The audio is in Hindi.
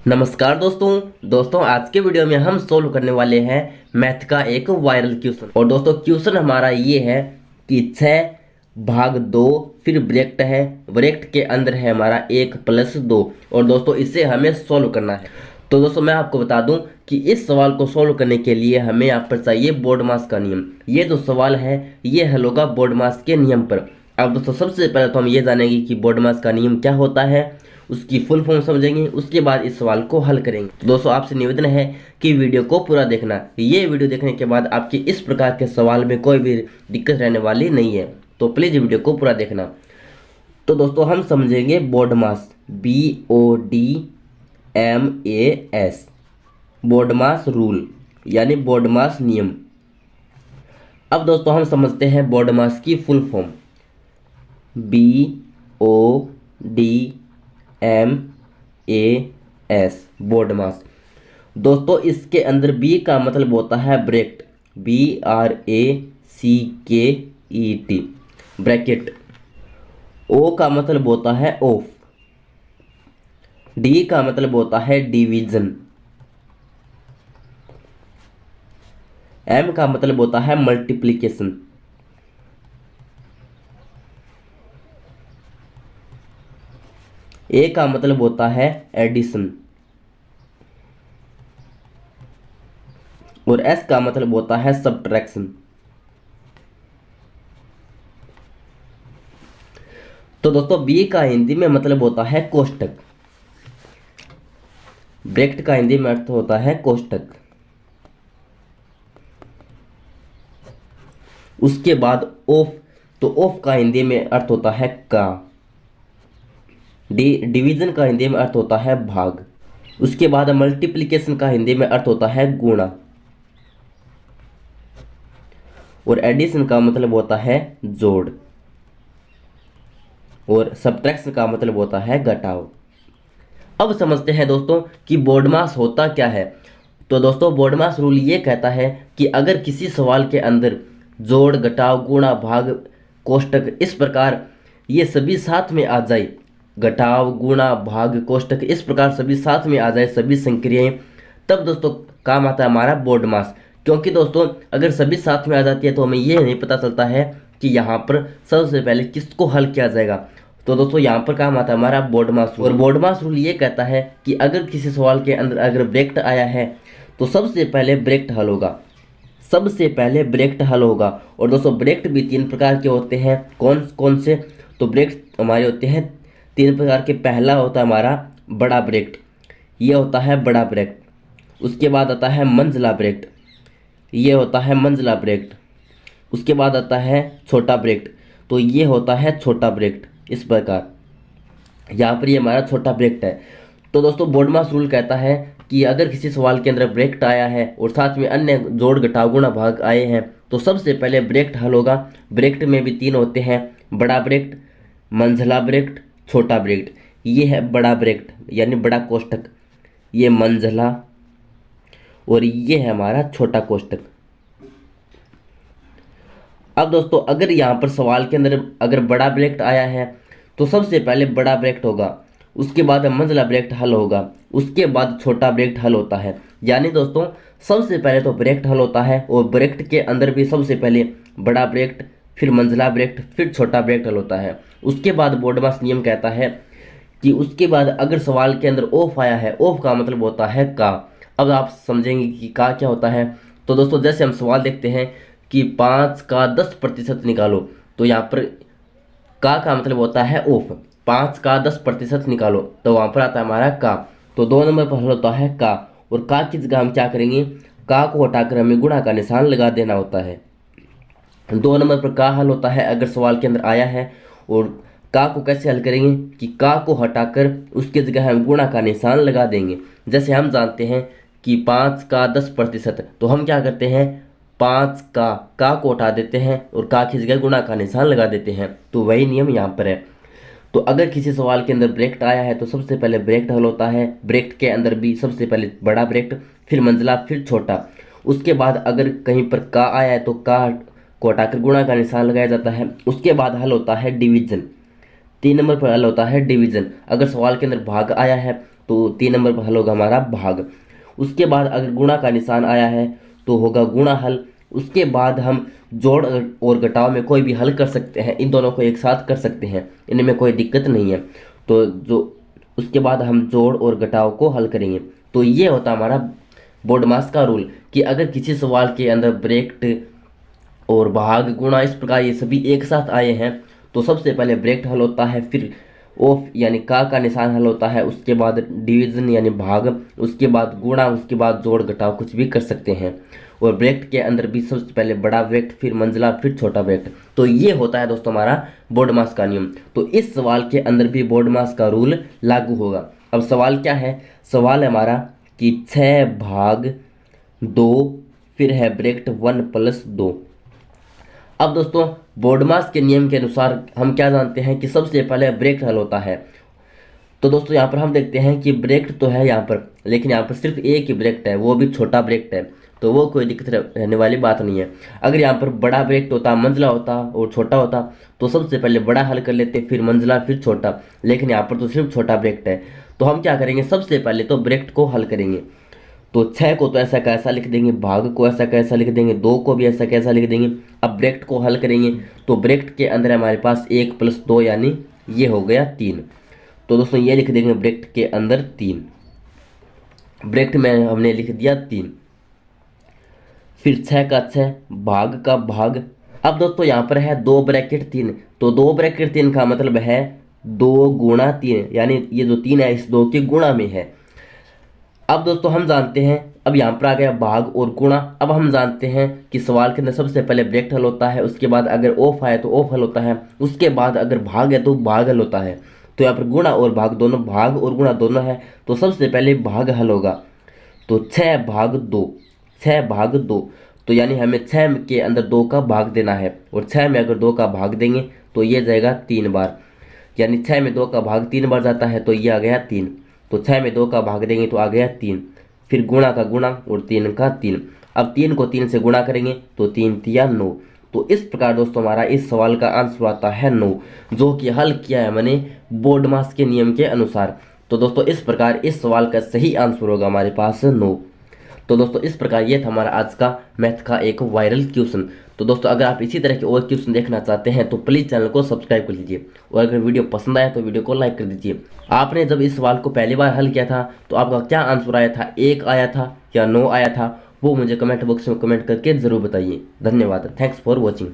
नमस्कार दोस्तों आज के वीडियो में हम सोल्व करने वाले हैं मैथ का एक वायरल क्वेश्चन। और दोस्तों क्वेश्चन हमारा ये है कि 6/2 फिर ब्रैकेट है, ब्रैकेट के अंदर है हमारा 1+2 और दोस्तों इसे हमें सोल्व करना है। तो दोस्तों मैं आपको बता दूं कि इस सवाल को सोल्व करने के लिए हमें यहाँ पर चाहिए बोर्डमास का नियम। ये जो सवाल है ये हल होगा बोर्डमास के नियम पर। अब दोस्तों सबसे पहले तो हम ये जानेंगे कि बोर्डमास का नियम क्या होता है, उसकी फुल फॉर्म समझेंगे, उसके बाद इस सवाल को हल करेंगे। तो दोस्तों आपसे निवेदन है कि वीडियो को पूरा देखना। ये वीडियो देखने के बाद आपकी इस प्रकार के सवाल में कोई भी दिक्कत रहने वाली नहीं है, तो प्लीज वीडियो को पूरा देखना। तो दोस्तों हम समझेंगे बोर्डमास, BODMAS, बोर्डमास रूल यानी बोर्डमास नियम। अब दोस्तों हम समझते हैं बोर्डमास की फुल फॉर्म, BODMAS, बोर्डमास। दोस्तों इसके अंदर बी का मतलब होता है ब्रैकेट, BRACKET, ब्रैकेट। ओ का मतलब होता है ऑफ, डी का मतलब होता है डिवीजन, एम का मतलब होता है मल्टीप्लिकेशन, ए का मतलब होता है एडिशन और एस का मतलब होता है सब्ट्रैक्शन। तो दोस्तों बी का हिंदी में मतलब होता है कोष्टक, ब्रैकेट का हिंदी में अर्थ होता है कोष्टक। उसके बाद ऑफ, तो ऑफ का हिंदी में अर्थ होता है का। डिवीजन का हिंदी में अर्थ होता है भाग। उसके बाद मल्टीप्लिकेशन का हिंदी में अर्थ होता है गुणा और एडिशन का मतलब होता है जोड़ और सब्ट्रैक्शन का मतलब होता है घटाव। अब समझते हैं दोस्तों कि बोर्डमास होता क्या है। तो दोस्तों बोर्डमास रूल ये कहता है कि अगर किसी सवाल के अंदर जोड़, घटाव, गुणा, भाग, कोष्टक इस प्रकार ये सभी साथ में आ जाए, घटाव, गुणा, भाग, कोष्टक इस प्रकार सभी साथ में आ जाए, सभी संक्रियाएं, तब दोस्तों काम आता है हमारा बोर्डमास। क्योंकि दोस्तों अगर सभी साथ में आ जाती है तो हमें ये नहीं पता चलता है कि यहाँ पर सबसे पहले किसको हल किया जाएगा। तो दोस्तों यहाँ पर काम आता है हमारा बोर्डमास रूल। और बोर्डमास रूल ये कहता है कि अगर किसी सवाल के अंदर अगर ब्रैकेट आया है तो सबसे पहले ब्रैकेट हल होगा, सबसे पहले ब्रैकेट हल होगा। और दोस्तों ब्रैकेट भी तीन प्रकार के होते हैं, कौन कौन से? तो ब्रैकेट हमारे होते हैं तीन प्रकार के। पहला होता है हमारा बड़ा ब्रैकेट, ये होता है बड़ा ब्रैकेट। उसके बाद आता है मंझला ब्रैकेट, ये होता है मंझला ब्रैकेट। उसके बाद आता है छोटा ब्रैकेट, तो ये होता है छोटा ब्रैकेट। इस प्रकार यहाँ पर ये हमारा छोटा ब्रैकेट है। तो दोस्तों बोर्डमास रूल कहता है कि अगर किसी सवाल के अंदर ब्रैकेट आया है और साथ में अन्य जोड़, घटाव, गुणा, भाग आए हैं तो सबसे पहले ब्रैकेट हल होगा। ब्रैकेट में भी तीन होते हैं, बड़ा ब्रैकेट, मंझला ब्रैकेट, छोटा ब्रैकेट। ये है बड़ा ब्रैकेट यानी बड़ा कोष्टक, ये मंझला और ये है हमारा छोटा कोष्टक। अब दोस्तों अगर यहाँ पर सवाल के अंदर अगर बड़ा ब्रैकेट आया है तो सबसे पहले बड़ा ब्रैकेट होगा, उसके बाद मंझला ब्रैकेट हल होगा, उसके बाद छोटा ब्रैकेट हल होता है। यानी दोस्तों सबसे पहले तो ब्रैकेट हल होता है और ब्रैकेट के अंदर भी सबसे पहले बड़ा ब्रैकेट, फिर मंझला ब्रैकेट, फिर छोटा ब्रैकेट हल होता है। उसके बाद बोर्डमास नियम कहता है कि उसके बाद अगर सवाल के अंदर ऑफ आया है, ऑफ का मतलब होता है का। अब आप समझेंगे कि का क्या होता है। तो दोस्तों जैसे हम सवाल देखते हैं कि 5 का 10% निकालो, तो यहाँ पर का मतलब होता है ऑफ, 5 का 10% निकालो, तो वहाँ पर आता है हमारा का। तो 2 नंबर पर हल होता है का, और का की जगह हम क्या करेंगे, का को हटाकर हमें गुणा का निशान लगा देना होता है। 2 नंबर पर का हल होता है अगर सवाल के अंदर आया है। और का को कैसे हल करेंगे कि का को हटाकर उसके जगह हम गुणा का निशान लगा देंगे। जैसे हम जानते हैं कि 5 का 10%, तो हम क्या करते हैं, 5 का को हटा देते हैं और का की जगह गुणा का निशान लगा देते हैं। तो वही नियम यहाँ पर है। तो अगर किसी सवाल के अंदर ब्रैकेट आया है तो सबसे पहले ब्रैकेट हल होता है। ब्रैकेट के अंदर भी सबसे पहले बड़ा ब्रैकेट, फिर मंझला, फिर छोटा। उसके बाद अगर कहीं पर का आया है तो का को हटाकर गुणा का निशान लगाया जाता है। उसके बाद हल होता है डिवीजन, 3 नंबर पर हल होता है डिवीजन। अगर सवाल के अंदर भाग आया है तो 3 नंबर पर हल होगा हमारा भाग। उसके बाद अगर गुणा का निशान आया है तो होगा गुणा हल। उसके बाद हम जोड़ और घटाव में कोई भी हल कर सकते हैं, इन दोनों को एक साथ कर सकते हैं, इनमें कोई दिक्कत नहीं है। तो जो उसके बाद हम जोड़ और घटाव को हल करेंगे। तो ये होता हमारा बोडमास का रूल कि अगर किसी सवाल के अंदर ब्रैकेट और भाग गुणा इस प्रकार ये सभी एक साथ आए हैं तो सबसे पहले ब्रैकेट हल होता है, फिर ऑफ यानी का निशान हल होता है, उसके बाद डिवीजन यानी भाग, उसके बाद गुणा, उसके बाद जोड़ घटाव कुछ भी कर सकते हैं। और ब्रैकेट के अंदर भी सबसे पहले बड़ा ब्रैकेट, फिर मंजिला, फिर छोटा ब्रैकेट। तो ये होता है दोस्तों हमारा बोडमास का नियम। तो इस सवाल के अंदर भी बोडमास का रूल लागू होगा। अब सवाल क्या है, सवाल है हमारा कि 6 भाग 2 फिर है ब्रैकेट 1+2। अब दोस्तों बोडमास के नियम के अनुसार हम क्या जानते हैं कि सबसे पहले ब्रैकेट हल होता है। तो दोस्तों यहाँ पर हम देखते हैं कि ब्रैकेट तो है यहाँ पर, लेकिन यहाँ पर सिर्फ एक ही ब्रैकेट है, वो भी छोटा ब्रैकेट है, तो वो कोई दिक्कत रहने वाली बात नहीं है। अगर यहाँ पर बड़ा ब्रैकेट होता, मंजिला होता और छोटा होता तो सबसे पहले बड़ा हल कर लेते, फिर मंजिला, फिर छोटा, लेकिन यहाँ पर तो सिर्फ छोटा ब्रैकेट है। तो हम क्या करेंगे, सबसे पहले तो ब्रैकेट को हल करेंगे। तो 6 को तो ऐसा कैसा लिख देंगे, भाग को ऐसा कैसा लिख देंगे, 2 को भी ऐसा कैसा लिख देंगे। अब ब्रैकेट को हल करेंगे तो ब्रैकेट के अंदर हमारे पास 1+2 यानी ये हो गया 3। तो दोस्तों ये लिख देंगे ब्रैकेट के अंदर 3, ब्रैकेट में हमने लिख दिया 3। फिर 6 का 6, भाग का भाग। अब दोस्तों यहाँ पर है 2 ब्रैकेट 3, तो 2 ब्रैकेट 3 का मतलब है 2 गुणा 3, यानी ये जो 3 है इस 2 के गुणा में है। अब दोस्तों हम जानते हैं, अब यहाँ पर आ गया भाग और गुणा। अब हम जानते हैं कि सवाल के अंदर सबसे पहले ब्रैकेट हल होता है, उसके बाद अगर ऑफ आए तो ऑफ हल होता है, उसके बाद अगर भाग है तो भाग हल होता है। तो यहाँ पर गुणा और भाग दोनों, भाग और गुणा दोनों है, तो सबसे पहले भाग हल होगा। तो 6 भाग 2, 6 भाग 2, तो यानी हमें 6 के अंदर 2 का भाग देना है, और 6 में अगर 2 का भाग देंगे तो ये जाएगा 3 बार, यानी 6 में 2 का भाग 3 बार जाता है, तो ये आ गया 3। तो 6 में 2 का भाग देंगे तो आ गया 3, फिर गुणा का गुणा और 3 का 3। अब 3 को 3 से गुणा करेंगे तो 3 तिया 9। तो इस प्रकार दोस्तों हमारा इस सवाल का आंसर आता है 9, जो कि हल किया है मैंने बोडमास के नियम के अनुसार। तो दोस्तों इस प्रकार इस सवाल का सही आंसर होगा हमारे पास 9। तो दोस्तों इस प्रकार ये था हमारा आज का मैथ का एक वायरल क्वेश्चन। तो दोस्तों अगर आप इसी तरह के और क्वेश्चन देखना चाहते हैं तो प्लीज़ चैनल को सब्सक्राइब कर लीजिए, और अगर वीडियो पसंद आया तो वीडियो को लाइक कर दीजिए। आपने जब इस सवाल को पहली बार हल किया था तो आपका क्या आंसर आया था, 1 आया था या 9 आया था, वो मुझे कमेंट बॉक्स में कमेंट करके ज़रूर बताइए। धन्यवाद, थैंक्स फॉर वॉचिंग।